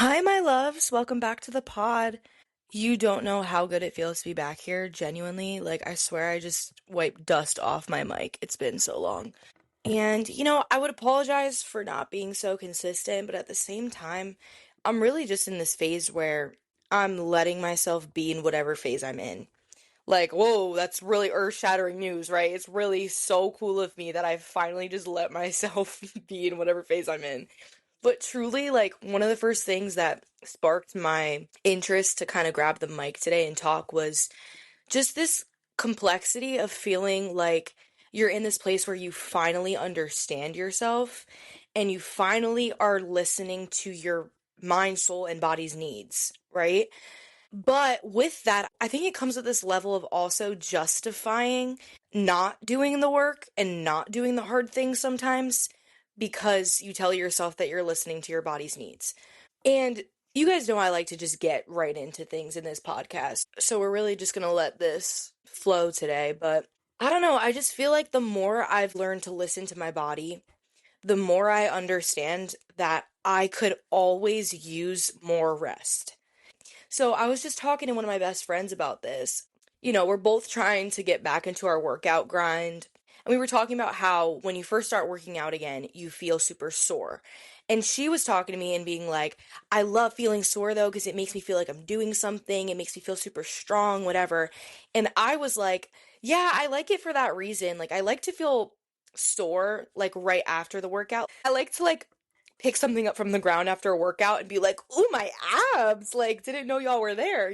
Hi, my loves. Welcome back to the pod. You don't know how good it feels to be back here, genuinely. Like, I swear I just wiped dust off my mic. It's been so long. And, I would apologize for not being so consistent, but at the same time, I'm really just in this phase where I'm letting myself be in whatever phase I'm in. Like, whoa, that's really earth-shattering news, right? It's really so cool of me that I finally just let myself be in whatever phase I'm in. But truly, like, one of the first things that sparked my interest to kind of grab the mic today and talk was just this complexity of feeling like you're in this place where you finally understand yourself and you finally are listening to your mind, soul, and body's needs, right? But with that, I think it comes with this level of also justifying not doing the work and not doing the hard things sometimes because you tell yourself that you're listening to your body's needs. And you guys know I like to just get right into things in this podcast. So we're really just going to let this flow today. But I don't know. I just feel like the more I've learned to listen to my body, the more I understand that I could always use more rest. So I was just talking to one of my best friends about this. We're both trying to get back into our workout grind. And we were talking about how when you first start working out again, you feel super sore. And she was talking to me and being like, I love feeling sore though, because it makes me feel like I'm doing something. It makes me feel super strong, whatever. And I was like, yeah, I like it for that reason. Like, I like to feel sore, like right after the workout. I like to pick something up from the ground after a workout and be like, "Ooh, my abs!" Like, didn't know y'all were there?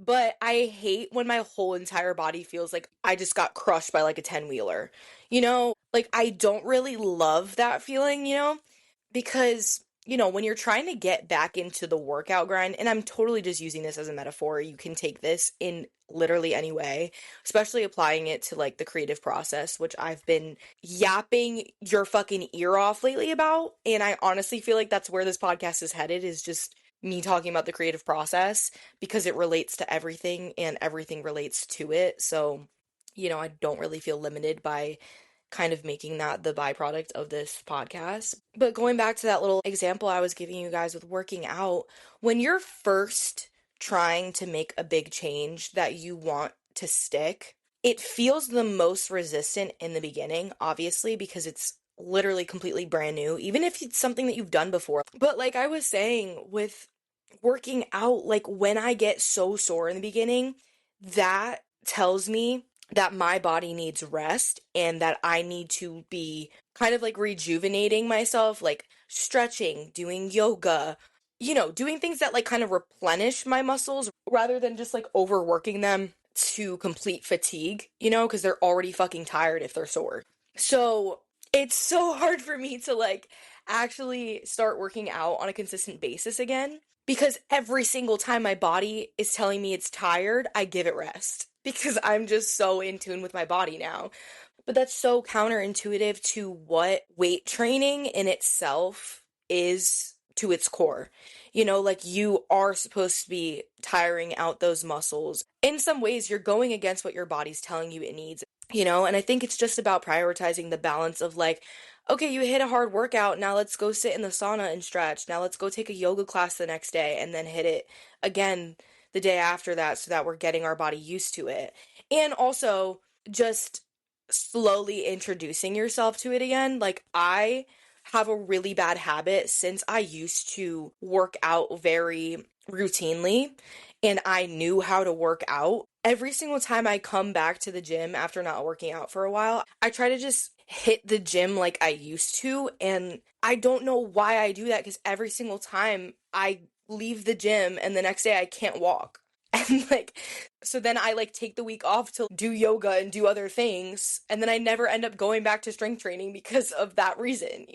But I hate when my whole entire body feels like I just got crushed by like a 10-wheeler. Like I don't really love that feeling, because when you're trying to get back into the workout grind, and I'm totally just using this as a metaphor, you can take this in literally any way, especially applying it to like the creative process, which I've been yapping your fucking ear off lately about. And I honestly feel like that's where this podcast is headed, is just me talking about the creative process because it relates to everything and everything relates to it. So, I don't really feel limited by kind of making that the byproduct of this podcast. But going back to that little example I was giving you guys with working out, when you're first trying to make a big change that you want to stick, it feels the most resistant in the beginning, obviously, because it's literally completely brand new, even if it's something that you've done before. But like I was saying, with working out, like when I get so sore in the beginning, that tells me that my body needs rest and that I need to be kind of like rejuvenating myself, like stretching, doing yoga, doing things that like kind of replenish my muscles rather than just like overworking them to complete fatigue, because they're already fucking tired if they're sore. So it's so hard for me to like actually start working out on a consistent basis again because every single time my body is telling me it's tired, I give it rest because I'm just so in tune with my body now. But that's so counterintuitive to what weight training in itself is to its core. Like you are supposed to be tiring out those muscles. In some ways, you're going against what your body's telling you it needs. And I think it's just about prioritizing the balance of like, okay, you hit a hard workout, now let's go sit in the sauna and stretch. Now let's go take a yoga class the next day and then hit it again the day after that so that we're getting our body used to it. And also just slowly introducing yourself to it again. Like I have a really bad habit since I used to work out very routinely and I knew how to work out. Every single time I come back to the gym after not working out for a while, I try to just hit the gym like I used to. And I don't know why I do that because every single time I leave the gym and the next day I can't walk. And like, so then I like take the week off to do yoga and do other things. And then I never end up going back to strength training because of that reason?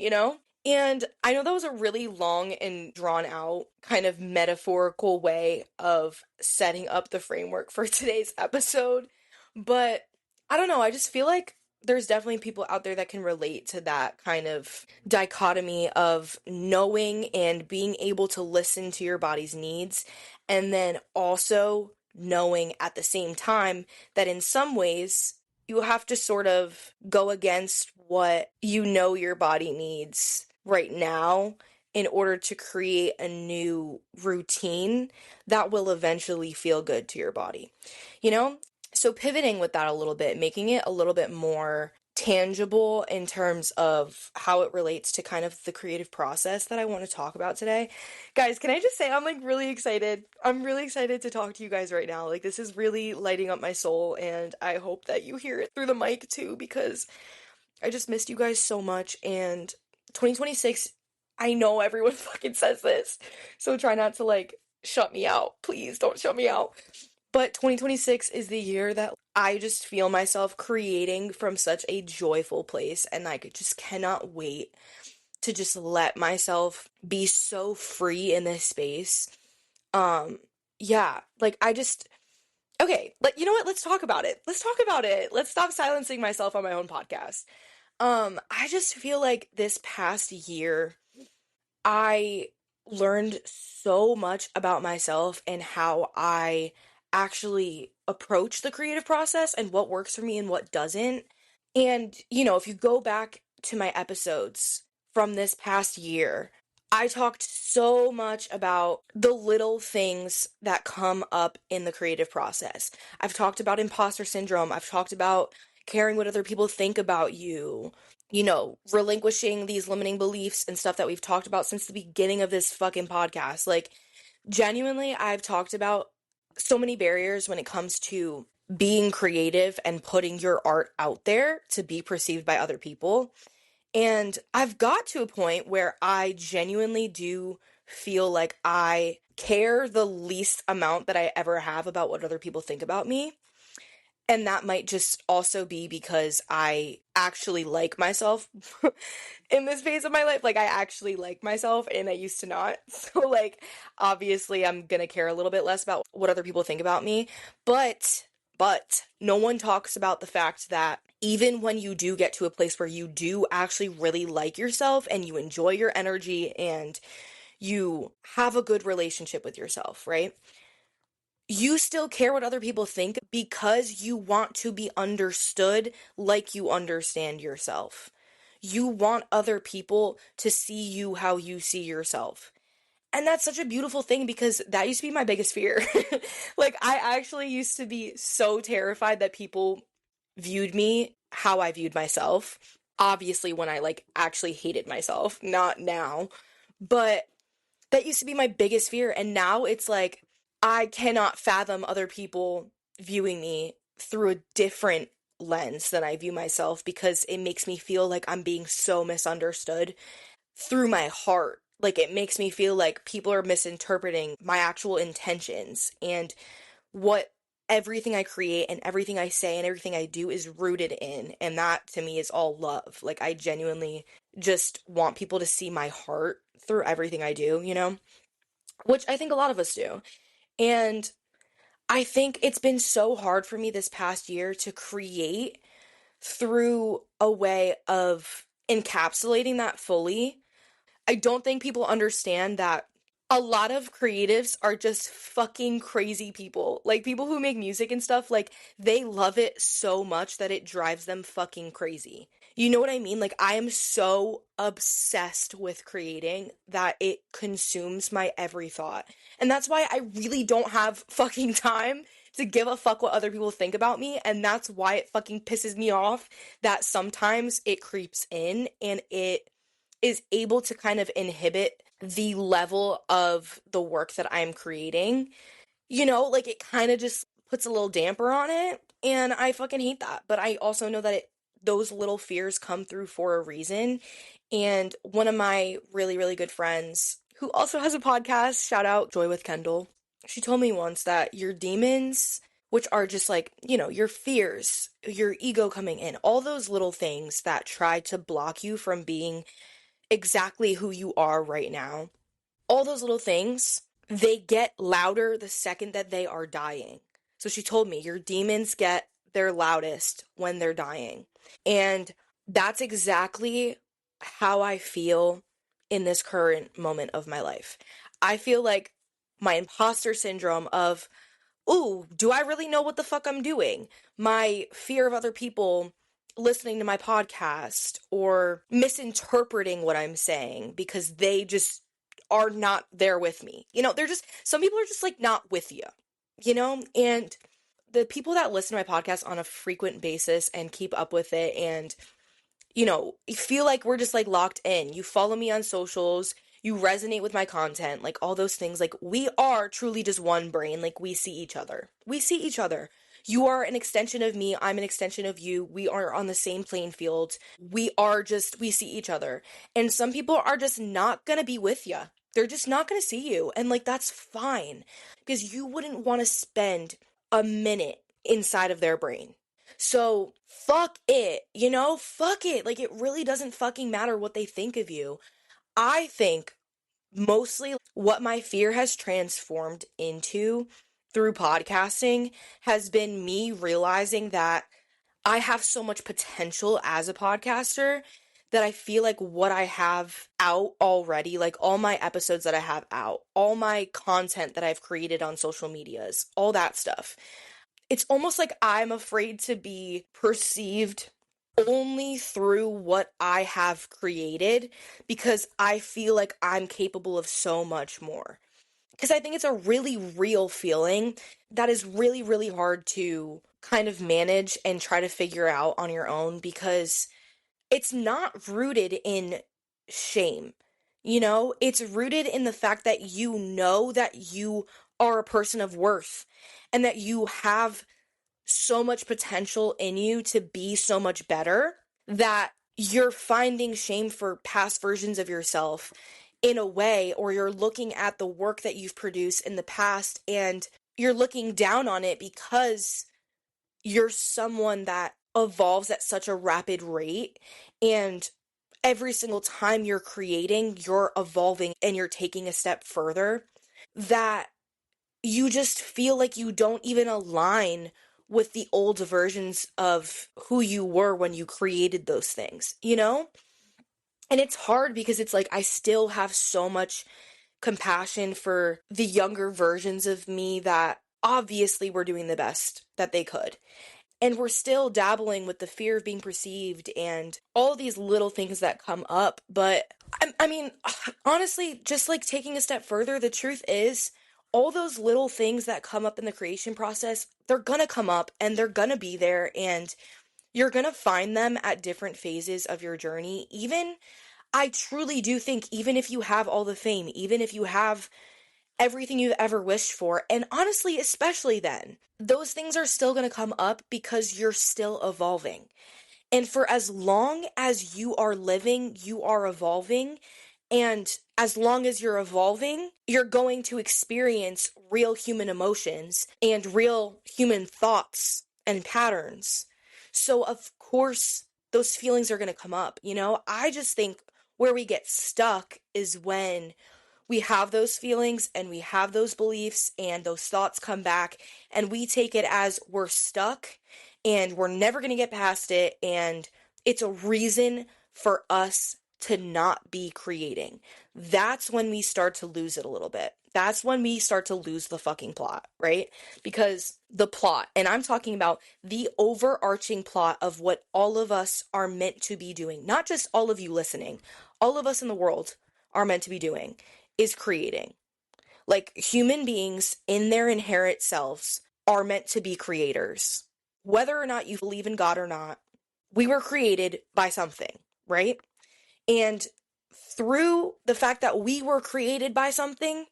And I know that was a really long and drawn out kind of metaphorical way of setting up the framework for today's episode. But I don't know, I just feel like there's definitely people out there that can relate to that kind of dichotomy of knowing and being able to listen to your body's needs, and then also knowing at the same time that in some ways you have to sort of go against what you know your body needs right now in order to create a new routine that will eventually feel good to your body, you know? So pivoting with that a little bit, making it a little bit more tangible in terms of how it relates to kind of the creative process that I want to talk about today. Guys, can I just say I'm like really excited. I'm really excited to talk to you guys right now. Like this is really lighting up my soul, and I hope that you hear it through the mic too, because I just missed you guys so much. And 2026, I know everyone fucking says this, so try not to like shut me out. Please don't shut me out. But 2026 is the year that I just feel myself creating from such a joyful place, and I just cannot wait to just let myself be so free in this space. Yeah, like I just okay, like you know what? Let's talk about it. Let's talk about it. Let's stop silencing myself on my own podcast. I just feel like this past year I learned so much about myself and how I actually approach the creative process and what works for me and what doesn't. And, you know, if you go back to my episodes from this past year, I talked so much about the little things that come up in the creative process. I've talked about imposter syndrome. I've talked about caring what other people think about you, you know, relinquishing these limiting beliefs and stuff that we've talked about since the beginning of this fucking podcast. Like, genuinely, I've talked about so many barriers when it comes to being creative and putting your art out there to be perceived by other people. And I've got to a point where I genuinely do feel like I care the least amount that I ever have about what other people think about me. And that might just also be because I actually like myself in this phase of my life. Like, I actually like myself, and I used to not. So, like, obviously, I'm gonna care a little bit less about what other people think about me. But no one talks about the fact that even when you do get to a place where you do actually really like yourself and you enjoy your energy and you have a good relationship with yourself, right? You still care what other people think because you want to be understood like you understand yourself. You want other people to see you how you see yourself. And that's such a beautiful thing because that used to be my biggest fear. Like, I actually used to be so terrified that people viewed me how I viewed myself. Obviously, when I like actually hated myself, not now. But that used to be my biggest fear. And now it's like, I cannot fathom other people viewing me through a different lens than I view myself because it makes me feel like I'm being so misunderstood through my heart. Like, it makes me feel like people are misinterpreting my actual intentions and what everything I create and everything I say and everything I do is rooted in. And that to me is all love. Like, I genuinely just want people to see my heart through everything I do, you know? Which I think a lot of us do. And I think it's been so hard for me this past year to create through a way of encapsulating that fully. I don't think people understand that a lot of creatives are just fucking crazy people. Like, people who make music and stuff, like, they love it so much that it drives them fucking crazy. You know what I mean? Like, I am so obsessed with creating that it consumes my every thought. And that's why I really don't have fucking time to give a fuck what other people think about me. And that's why it fucking pisses me off that sometimes it creeps in and it is able to kind of inhibit the level of the work that I'm creating. You know, like, it kind of just puts a little damper on it, and I fucking hate that. But I also know that those little fears come through for a reason. And one of my really, really good friends, who also has a podcast, shout out Joy with Kendall, she told me once that your demons, which are just like, you know, your fears, your ego coming in, all those little things that try to block you from being exactly who you are right now, all those little things, they get louder the second that they are dying. So she told me, your demons get their loudest when they're dying. And that's exactly how I feel in this current moment of my life. I feel like my imposter syndrome of, ooh, do I really know what the fuck I'm doing? My fear of other people listening to my podcast or misinterpreting what I'm saying because they just are not there with me. Some people are just like not with you, and the people that listen to my podcast on a frequent basis and keep up with it and you feel like we're just like locked in. You follow me on socials, you resonate with my content, like all those things. Like we are truly just one brain. Like we see each other. We see each other. You are an extension of me, I'm an extension of you. We are on the same playing field. We see each other. And some people are just not going to be with you. They're just not going to see you. And like that's fine because you wouldn't want to spend a minute inside of their brain. So fuck it, fuck it. Like it really doesn't fucking matter what they think of you. I think mostly what my fear has transformed into through podcasting has been me realizing that I have so much potential as a podcaster that I feel like what I have out already, like all my episodes that I have out, all my content that I've created on social medias, all that stuff, it's almost like I'm afraid to be perceived only through what I have created because I feel like I'm capable of so much more. Because I think it's a really real feeling that is really, really hard to kind of manage and try to figure out on your own because it's not rooted in shame. It's rooted in the fact that you know that you are a person of worth and that you have so much potential in you to be so much better that you're finding shame for past versions of yourself in a way, or you're looking at the work that you've produced in the past and you're looking down on it because you're someone that evolves at such a rapid rate, and every single time you're creating, you're evolving and you're taking a step further, that you just feel like you don't even align with the old versions of who you were when you created those things? And it's hard because it's like I still have so much compassion for the younger versions of me that obviously were doing the best that they could. And we're still dabbling with the fear of being perceived and all these little things that come up. But I mean, honestly, just like taking a step further, the truth is, all those little things that come up in the creation process, they're gonna come up and they're gonna be there, and you're gonna find them at different phases of your journey. I truly do think, even if you have all the fame, even if you have everything you've ever wished for, and honestly, especially then, those things are still gonna come up because you're still evolving. And for as long as you are living, you are evolving. And as long as you're evolving, you're going to experience real human emotions and real human thoughts and patterns. So, of course, those feelings are going to come up. I just think where we get stuck is when we have those feelings and we have those beliefs and those thoughts come back and we take it as we're stuck and we're never going to get past it, and it's a reason for us to not be creating. That's when we start to lose it a little bit. That's when we start to lose the fucking plot, right? Because the plot, and I'm talking about the overarching plot of what all of us are meant to be doing, not just all of you listening, all of us in the world are meant to be doing, is creating. Like, human beings in their inherent selves are meant to be creators. Whether or not you believe in God or not, we were created by something, right? And through the fact that we were created by something,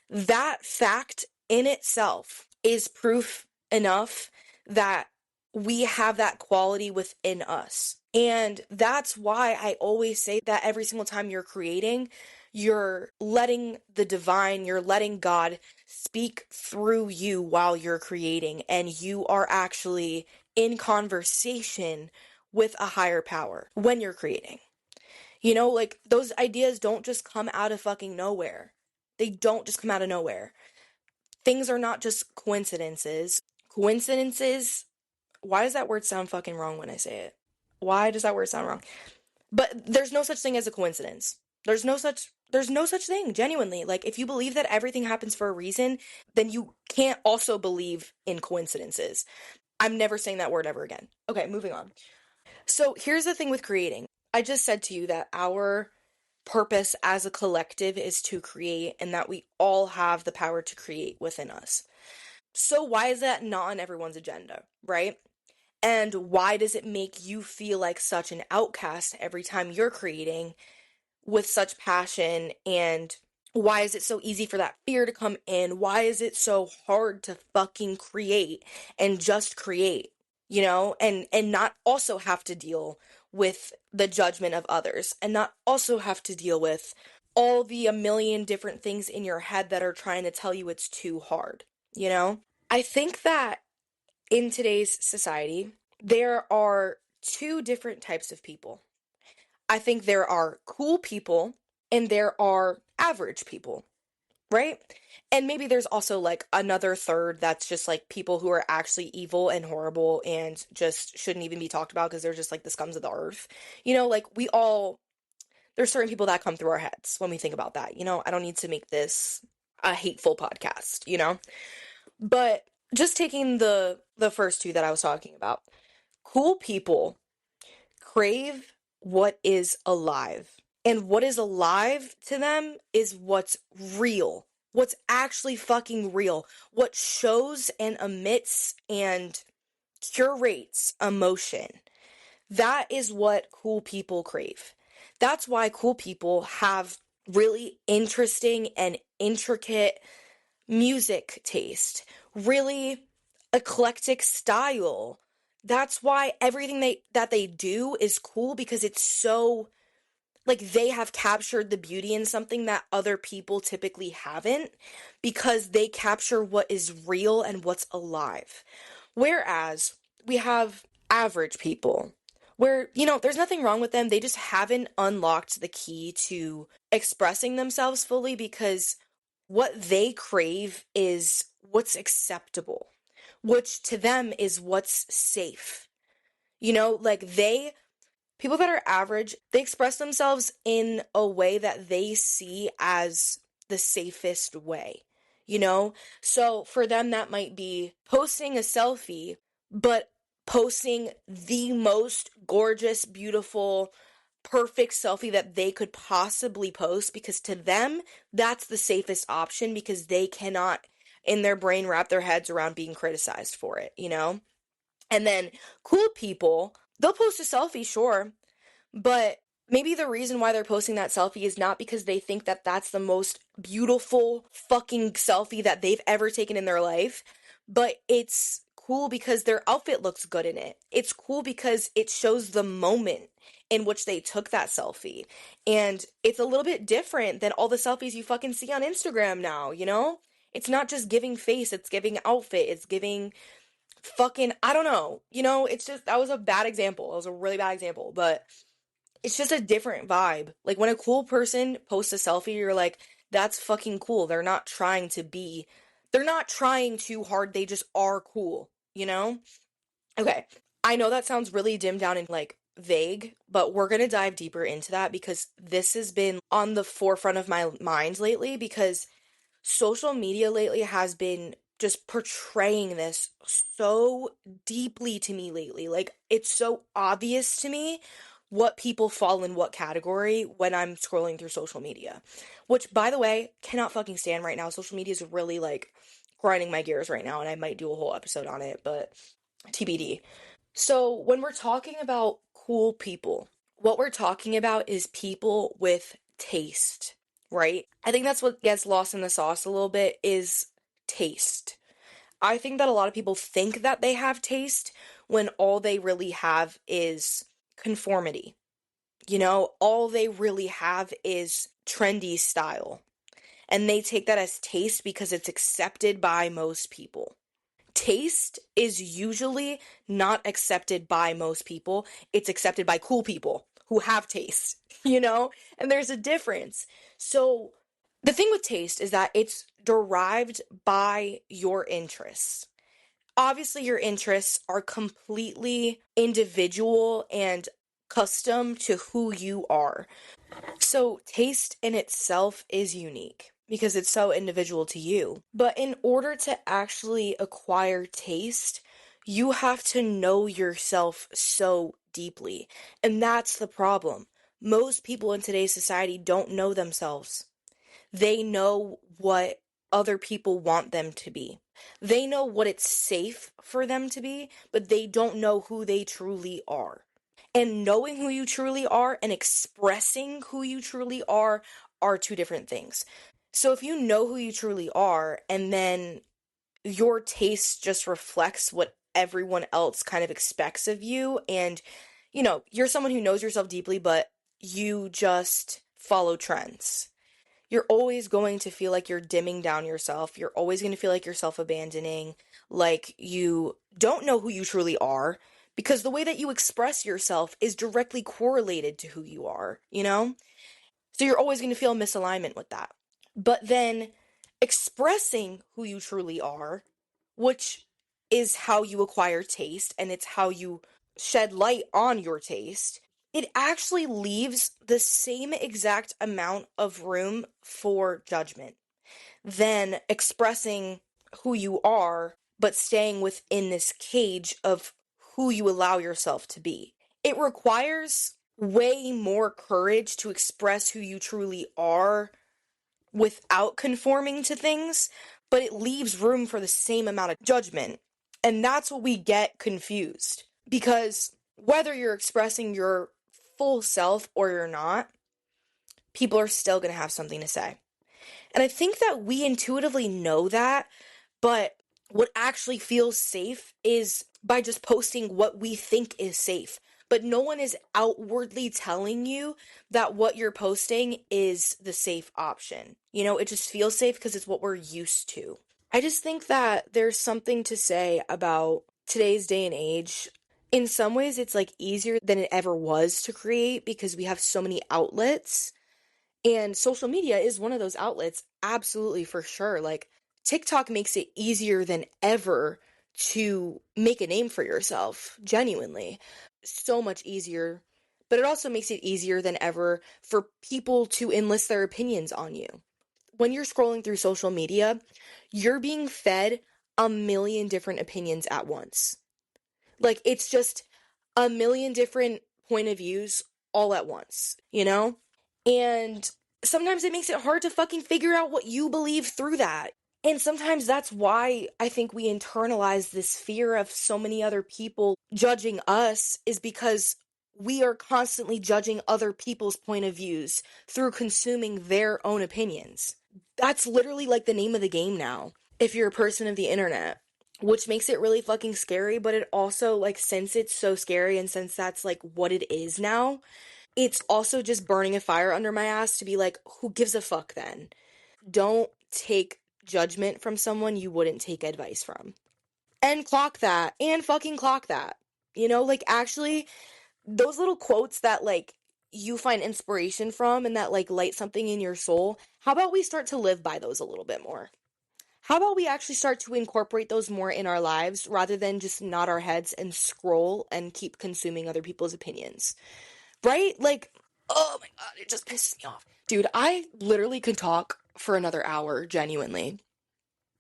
that fact in itself is proof enough that we have that quality within us. And that's why I always say that every single time you're creating, you're letting the divine, you're letting God speak through you while you're creating, and you are actually in conversation with a higher power when you're creating. Like, those ideas don't just come out of fucking nowhere. They don't just come out of nowhere. Things are not just coincidences. Coincidences, why does that word sound fucking wrong when I say it? Why does that word sound wrong? But there's no such thing as a coincidence. There's no such thing, genuinely. Like, if you believe that everything happens for a reason, then you can't also believe in coincidences. I'm never saying that word ever again. Okay, moving on. So here's the thing with creating. I just said to you that our purpose as a collective is to create and that we all have the power to create within us. So why is that not on everyone's agenda, right? And why does it make you feel like such an outcast every time you're creating with such passion? And why is it so easy for that fear to come in? Why is it so hard to fucking create and just create, and not also have to deal with the judgment of others and not also have to deal with all the a million different things in your head that are trying to tell you it's too hard, you know? I think that in today's society, there are two different types of people. I think there are cool people and there are average people, right? And maybe there's also like another third that's just like people who are actually evil and horrible and just shouldn't even be talked about because they're just like the scums of the earth. Like there's certain people that come through our heads when we think about that. I don't need to make this a hateful podcast. But just taking the first two that I was talking about, cool people crave what is alive. And what is alive to them is what's real. What's actually fucking real. What shows and emits and curates emotion. That is what cool people crave. That's why cool people have really interesting and intricate music taste, really eclectic style. That's why everything that they do is cool because it's so like they have captured the beauty in something that other people typically haven't because they capture what is real and what's alive. Whereas we have average people where, there's nothing wrong with them. They just haven't unlocked the key to expressing themselves fully because what they crave is what's acceptable, which to them is what's safe. Like people that are average, they express themselves in a way that they see as the safest way, you know? So for them, that might be posting a selfie, but posting the most gorgeous, beautiful, perfect selfie that they could possibly post because to them, that's the safest option because they cannot, in their brain, wrap their heads around being criticized for it? And then cool people, they'll post a selfie, sure, but maybe the reason why they're posting that selfie is not because they think that that's the most beautiful fucking selfie that they've ever taken in their life, but it's cool because their outfit looks good in it. It's cool because it shows the moment in which they took that selfie. And it's a little bit different than all the selfies you fucking see on Instagram now? It's not just giving face, it's giving outfit, it's giving fucking, I don't know. It's just, that was a bad example. It was a really bad example, but it's just a different vibe. Like when a cool person posts a selfie, you're like, that's fucking cool. They're not trying too hard. They just are cool? Okay. I know that sounds really dimmed down and like vague, but we're going to dive deeper into that because this has been on the forefront of my mind lately because social media lately has been just portraying this so deeply to me lately. Like, it's so obvious to me what people fall in what category when I'm scrolling through social media. Which, by the way, cannot fucking stand right now. Social media is really, like, grinding my gears right now, and I might do a whole episode on it, but TBD. So, when we're talking about cool people, what we're talking about is people with taste, right? I think that's what gets lost in the sauce a little bit is taste. I think that a lot of people think that they have taste when all they really have is conformity. All they really have is trendy style. And they take that as taste because it's accepted by most people. Taste is usually not accepted by most people. It's accepted by cool people who have taste, And there's a difference. So the thing with taste is that it's derived by your interests. Obviously, your interests are completely individual and custom to who you are. So, taste in itself is unique because it's so individual to you. But in order to actually acquire taste, you have to know yourself so deeply. And that's the problem. most people in today's society don't know themselves. They know what other people want them to be. They know what it's safe for them to be, but they don't know who they truly are. And knowing who you truly are and expressing who you truly are two different things. So if you know who you truly are and then your taste just reflects what everyone else kind of expects of you, and you're someone who knows yourself deeply, but you just follow trends, you're always going to feel like you're dimming down yourself. You're always going to feel like you're self-abandoning, like you don't know who you truly are, because the way that you express yourself is directly correlated to who you are, you know? So you're always going to feel misalignment with that. But then expressing who you truly are, which is how you acquire taste and it's how you shed light on your taste, it actually leaves the same exact amount of room for judgment than expressing who you are, but staying within this cage of who you allow yourself to be. It requires way more courage to express who you truly are without conforming to things, but it leaves room for the same amount of judgment. And that's what we get confused. Because whether you're expressing your full self or you're not, people are still going to have something to say. And I think that we intuitively know that, but what actually feels safe is by just posting what we think is safe. But no one is outwardly telling you that what you're posting is the safe option. It just feels safe because it's what we're used to. I just think that there's something to say about today's day and age. In some ways, it's like easier than it ever was to create because we have so many outlets. And social media is one of those outlets, absolutely, for sure. Like, TikTok makes it easier than ever to make a name for yourself, genuinely. So much easier. But it also makes it easier than ever for people to enlist their opinions on you. When you're scrolling through social media, you're being fed a million different opinions at once. Like, it's just a million different point of views all at once, you know? And sometimes it makes it hard to fucking figure out what you believe through that. And sometimes that's why I think we internalize this fear of so many other people judging us, is because we are constantly judging other people's point of views through consuming their own opinions. That's literally like the name of the game now, if you're a person of the internet, which makes it really fucking scary. But it also, like, since it's so scary and since that's like what it is now, it's also just burning a fire under my ass to be like, who gives a fuck then? Don't take judgment from someone you wouldn't take advice from. And clock that. And fucking clock that. Like, actually, those little quotes that, like, you find inspiration from and that, like, light something in your soul, how about we start to live by those a little bit more? How about we actually start to incorporate those more in our lives rather than just nod our heads and scroll and keep consuming other people's opinions? Right? Like, oh my God, it just pisses me off. Dude, I literally could talk for another hour, genuinely.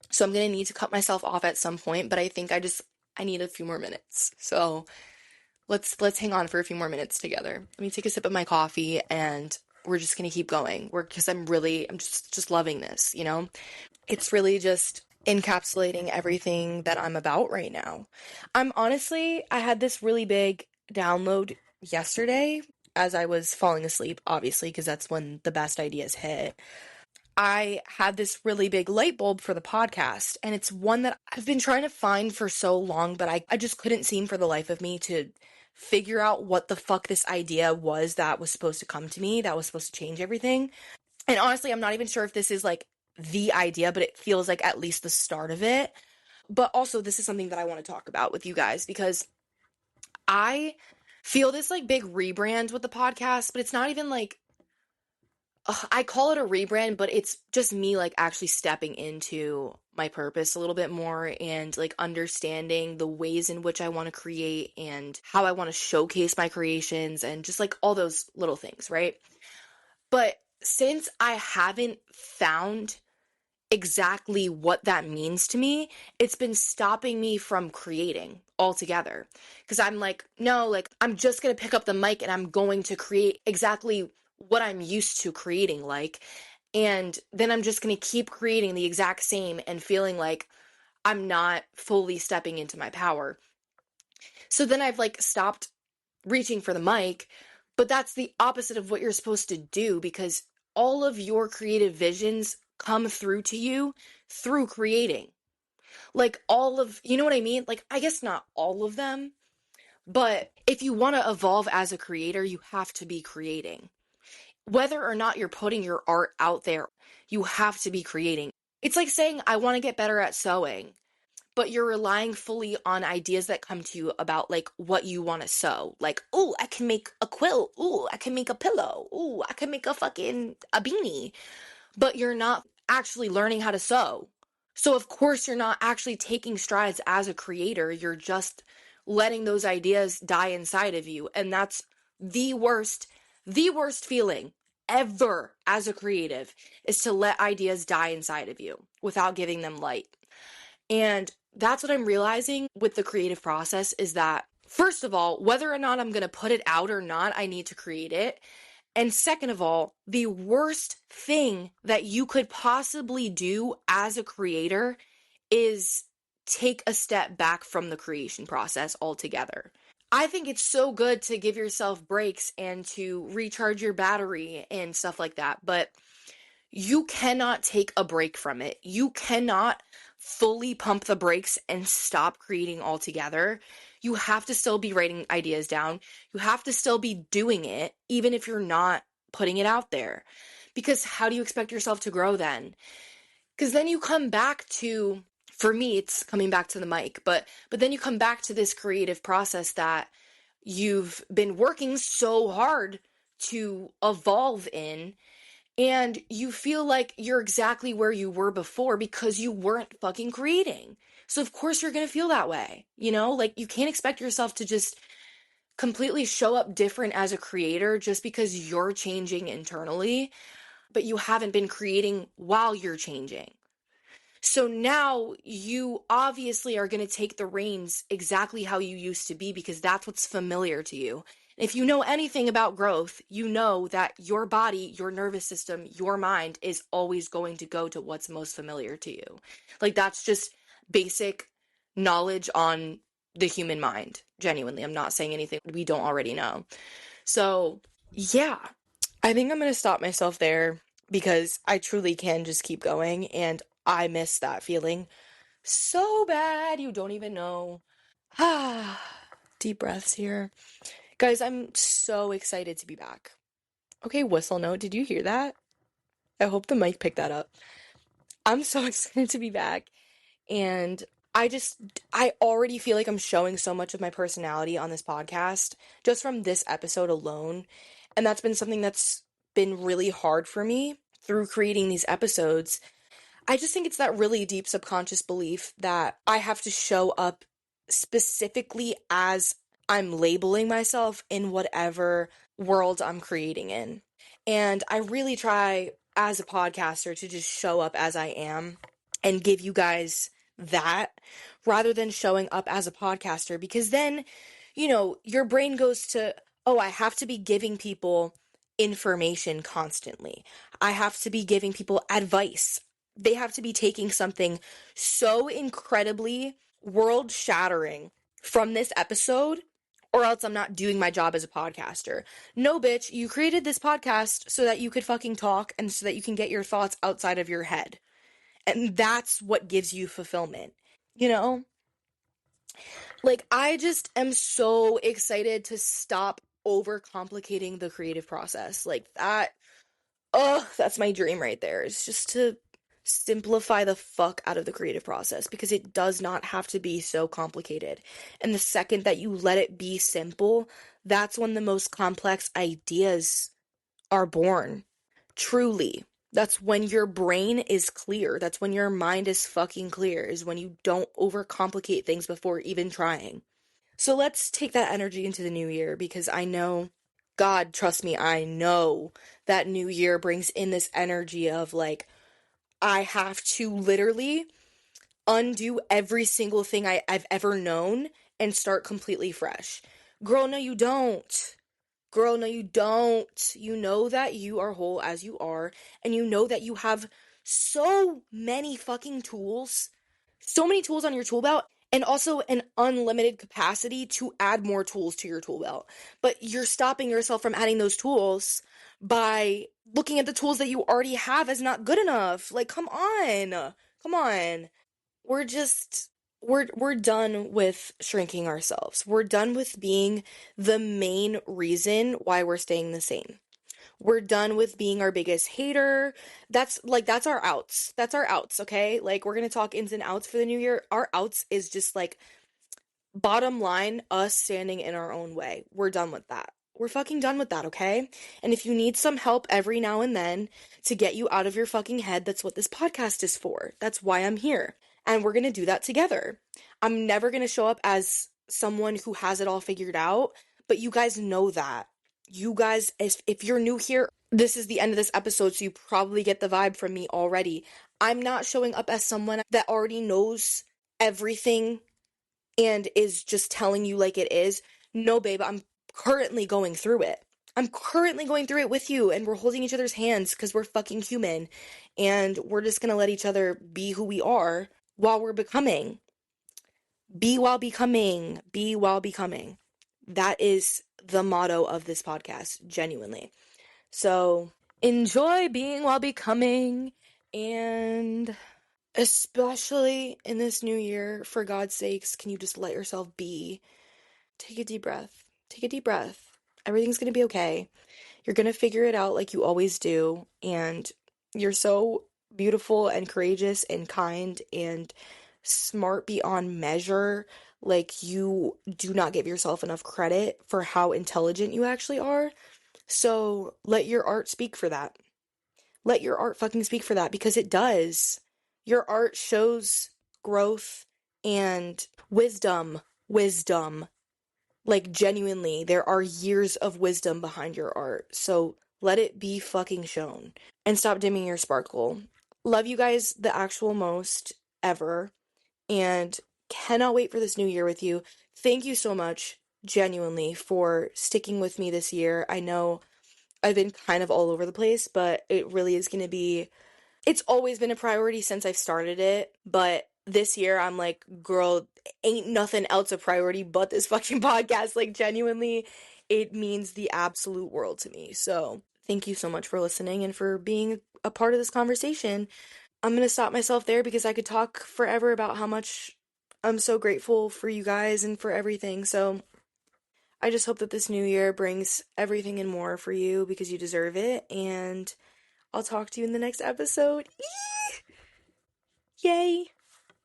So I'm gonna need to cut myself off at some point, but I think I need a few more minutes. So let's hang on for a few more minutes together. Let me take a sip of my coffee and we're just gonna keep going. Because I'm just loving this, It's really just encapsulating everything that I'm about right now. I had this really big download yesterday as I was falling asleep, obviously, because that's when the best ideas hit. I had this really big light bulb for the podcast, and it's one that I've been trying to find for so long, but I just couldn't seem for the life of me to figure out what the fuck this idea was that was supposed to come to me, that was supposed to change everything. And honestly, I'm not even sure if this is like the idea, but it feels like at least the start of it. But also, this is something that I want to talk about with you guys because I feel this like big rebrand with the podcast, but it's not even like, I call it a rebrand, but it's just me like actually stepping into my purpose a little bit more and like understanding the ways in which I want to create and how I want to showcase my creations and just like all those little things, right? But since I haven't found exactly what that means to me, it's been stopping me from creating altogether. Because I'm like, no, like, I'm just going to pick up the mic and I'm going to create exactly what I'm used to creating like. And then I'm just going to keep creating the exact same and feeling like I'm not fully stepping into my power. So then I've like stopped reaching for the mic, but that's the opposite of what you're supposed to do because all of your creative visions come through to you through creating. Like all of, you know what I mean? Like, I guess not all of them, but if you want to evolve as a creator, you have to be creating. Whether or not you're putting your art out there, you have to be creating. It's like saying, I want to get better at sewing, but you're relying fully on ideas that come to you about like what you want to sew. Like, oh, I can make a quilt. Oh, I can make a pillow. Oh, I can make a beanie. But you're not actually learning how to sew. So of course you're not actually taking strides as a creator. You're just letting those ideas die inside of you. And that's the the worst feeling ever as a creative is to let ideas die inside of you without giving them light. And that's what I'm realizing with the creative process is that, first of all, whether or not I'm going to put it out or not, I need to create it. And second of all, the worst thing that you could possibly do as a creator is take a step back from the creation process altogether. I think it's so good to give yourself breaks and to recharge your battery and stuff like that, but you cannot take a break from it. You cannot fully pump the brakes and stop creating altogether. You have to still be writing ideas down. You have to still be doing it, even if you're not putting it out there. Because how do you expect yourself to grow then? Because then you come back to, for me, it's coming back to the mic, but then you come back to this creative process that you've been working so hard to evolve in, and you feel like you're exactly where you were before because you weren't fucking creating. So of course you're going to feel that way. You know, like you can't expect yourself to just completely show up different as a creator just because you're changing internally, but you haven't been creating while you're changing. So now you obviously are going to take the reins exactly how you used to be because that's what's familiar to you. If you know anything about growth, you know that your body, your nervous system, your mind is always going to go to what's most familiar to you. Like that's just basic knowledge on the human mind. Genuinely, I'm not saying anything we don't already know. So, yeah, I think I'm going to stop myself there because I truly can just keep going and I miss that feeling so bad. You don't even know. Ah, deep breaths here. Guys, I'm so excited to be back. Okay, whistle note. Did you hear that? I hope the mic picked that up. I'm so excited to be back. And I already feel like I'm showing so much of my personality on this podcast just from this episode alone. And that's been something that's been really hard for me through creating these episodes. I just think it's that really deep subconscious belief that I have to show up specifically as I'm labeling myself in whatever world I'm creating in. And I really try as a podcaster to just show up as I am and give you guys that rather than showing up as a podcaster because then, you know, your brain goes to, oh, I have to be giving people information constantly. I have to be giving people advice. They have to be taking something so incredibly world shattering from this episode, or else I'm not doing my job as a podcaster. No, bitch, you created this podcast so that you could fucking talk and so that you can get your thoughts outside of your head. And that's what gives you fulfillment, you know? Like, I just am so excited to stop overcomplicating the creative process. Like, that's my dream right there. It's just to simplify the fuck out of the creative process because it does not have to be so complicated. And the second that you let it be simple, that's when the most complex ideas are born. Truly. That's when your brain is clear. That's when your mind is fucking clear, is when you don't overcomplicate things before even trying. So let's take that energy into the new year because I know, God, trust me, I know that new year brings in this energy of like, I have to literally undo every single thing I've ever known and start completely fresh. Girl, no, you don't. Girl, no, you don't. You know that you are whole as you are, and you know that you have so many fucking tools, so many tools on your tool belt, and also an unlimited capacity to add more tools to your tool belt. But you're stopping yourself from adding those tools by looking at the tools that you already have as not good enough. Like, come on. Come on. We're just we're done with shrinking ourselves. We're done with being the main reason why we're staying the same. We're done with being our biggest hater. That's our outs. That's our outs, okay? Like we're going to talk ins and outs for the new year. Our outs is just like bottom line us standing in our own way. We're done with that. We're fucking done with that, okay? And if you need some help every now and then to get you out of your fucking head, that's what this podcast is for. That's why I'm here. And we're gonna do that together. I'm never gonna show up as someone who has it all figured out, but you guys know that. You guys, if you're new here, this is the end of this episode, so you probably get the vibe from me already. I'm not showing up as someone that already knows everything and is just telling you like it is. No, babe, I'm currently going through it. I'm currently going through it with you, and we're holding each other's hands because we're fucking human, and we're just gonna let each other be who we are while we're becoming. Be while becoming. Be while becoming. That is the motto of this podcast, genuinely. So enjoy being while becoming, and especially in this new year, for God's sakes, can you just let yourself be? Take a deep breath. Take a deep breath. Everything's going to be okay. You're going to figure it out like you always do. And you're so beautiful and courageous and kind and smart beyond measure. Like, you do not give yourself enough credit for how intelligent you actually are. So let your art speak for that. Let your art fucking speak for that, because it does. Your art shows growth and wisdom. Wisdom. Like, genuinely, there are years of wisdom behind your art. So let it be fucking shown. And stop dimming your sparkle. Love you guys the actual most ever. And cannot wait for this new year with you. Thank you so much, genuinely, for sticking with me this year. I know I've been kind of all over the place, but it really is going to be, it's always been a priority since I've started it, but this year I'm like, girl, ain't nothing else a priority but this fucking podcast. Like, genuinely, it means the absolute world to me. So thank you so much for listening and for being a part of this conversation. I'm going to stop myself there because I could talk forever about how much I'm so grateful for you guys and for everything. So I just hope that this new year brings everything and more for you, because you deserve it. And I'll talk to you in the next episode. Yay!